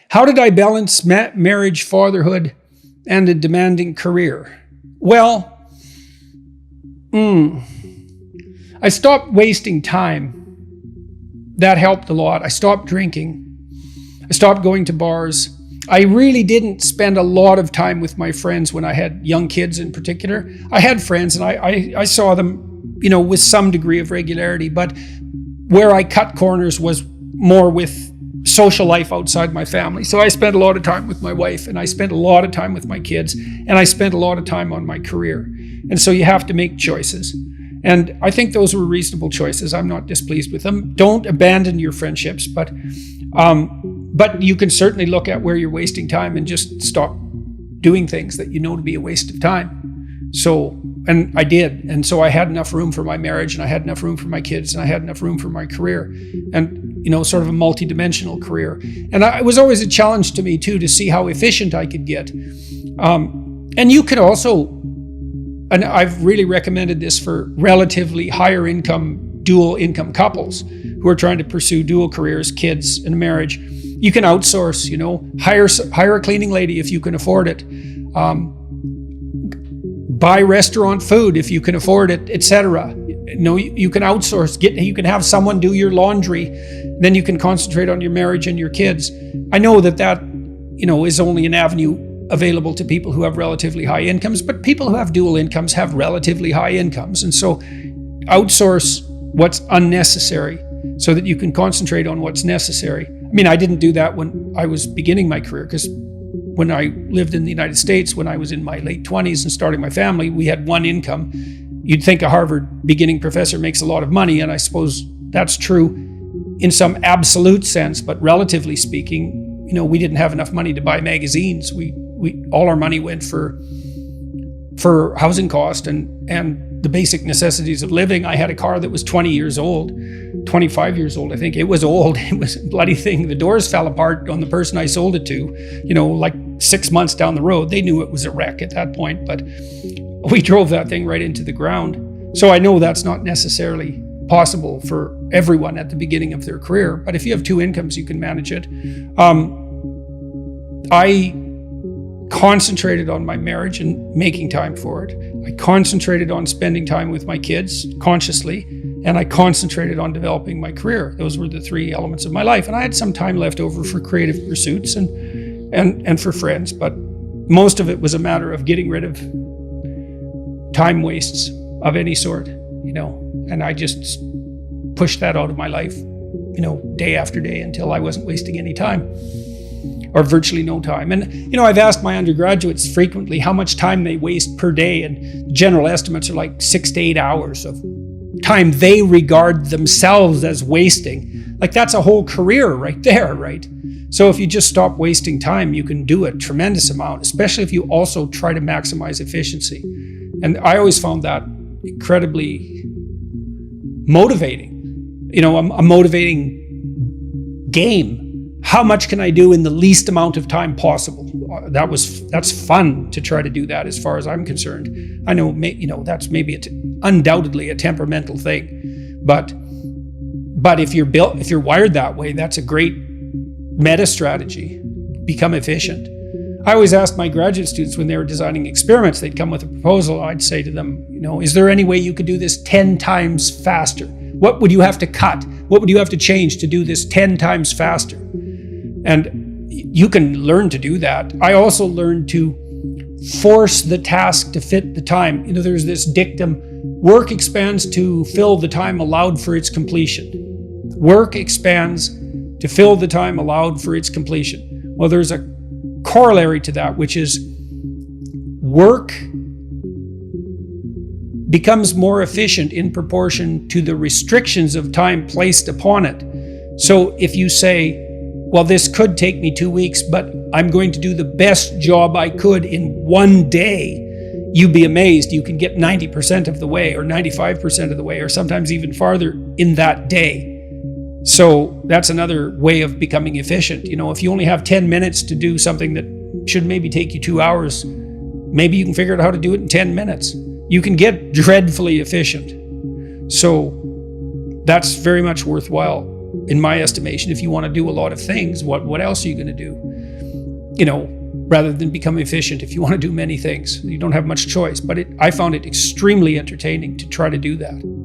How did I balance marriage, fatherhood, and a demanding career? Well, I stopped wasting time. That helped a lot. I stopped drinking. I stopped going to bars. I really didn't spend a lot of time with my friends when I had young kids in particular. I had friends and I saw them, with some degree of regularity, but where I cut corners was more with social life outside my family. So I spent a lot of time with my wife, and I spent a lot of time with my kids, and I spent a lot of time on my career. And so you have to make choices. And I think those were reasonable choices. I'm not displeased with them. Don't abandon your friendships, but you can certainly look at where you're wasting time and just stop doing things that you know to be a waste of time. So, and I did. And so I had enough room for my marriage, and I had enough room for my kids, and I had enough room for my career, and sort of a multi-dimensional career. And it was always a challenge to me too, to see how efficient I could get. And you could also, and I've really recommended this for relatively higher income, dual income couples who are trying to pursue dual careers, kids, and marriage. You can outsource, hire a cleaning lady if you can afford it. Buy restaurant food if you can afford it, etc. You can outsource, you can have someone do your laundry, then you can concentrate on your marriage and your kids. I know that is only an avenue available to people who have relatively high incomes, but people who have dual incomes have relatively high incomes. And so outsource what's unnecessary so that you can concentrate on what's necessary. I mean, I didn't do that when I was beginning my career, because when I lived in the United States, when I was in my late 20s and starting my family, we had one income. You'd think a Harvard beginning professor makes a lot of money, and I suppose that's true in some absolute sense, but relatively speaking, we didn't have enough money to buy magazines. We all our money went for housing cost and the basic necessities of living. I had a car that was 20 years old, 25 years old, I think. It was old. It was a bloody thing. The doors fell apart on the person I sold it to, like 6 months down the road. They knew it was a wreck at that point, but we drove that thing right into the ground. So I know that's not necessarily possible for everyone at the beginning of their career, but if you have two incomes, you can manage it. I concentrated on my marriage and making time for it. I concentrated on spending time with my kids consciously, and I concentrated on developing my career. Those were the three elements of my life. And I had some time left over for creative pursuits and for friends, but most of it was a matter of getting rid of time wastes of any sort, and I just pushed that out of my life, day after day until I wasn't wasting any time, or virtually no time. And, I've asked my undergraduates frequently how much time they waste per day, and general estimates are like 6 to 8 hours of time they regard themselves as wasting. Like, that's a whole career right there, right? So if you just stop wasting time, you can do a tremendous amount, especially if you also try to maximize efficiency. And I always found that incredibly motivating, a motivating game. How much can I do in the least amount of time possible? That's fun to try to do that, as far as I'm concerned. I know, that's maybe undoubtedly a temperamental thing, but if you're wired that way, that's a great meta strategy. Become efficient. I always asked my graduate students when they were designing experiments, they'd come with a proposal. I'd say to them, is there any way you could do this 10 times faster? What would you have to cut? What would you have to change to do this 10 times faster? And you can learn to do that. I also learned to force the task to fit the time. There's this dictum, work expands to fill the time allowed for its completion. Work expands to fill the time allowed for its completion. Well, there's a corollary to that, which is work becomes more efficient in proportion to the restrictions of time placed upon it. So if you say, well, this could take me 2 weeks, but I'm going to do the best job I could in 1 day, you'd be amazed. You can get 90% of the way, or 95% of the way, or sometimes even farther in that day. So that's another way of becoming efficient. If you only have 10 minutes to do something that should maybe take you 2 hours, maybe you can figure out how to do it in 10 minutes. You can get dreadfully efficient. So that's very much worthwhile in my estimation. If you want to do a lot of things, what else are you going to do? rather than become efficient if you want to do many things. You don't have much choice, but I found it extremely entertaining to try to do that.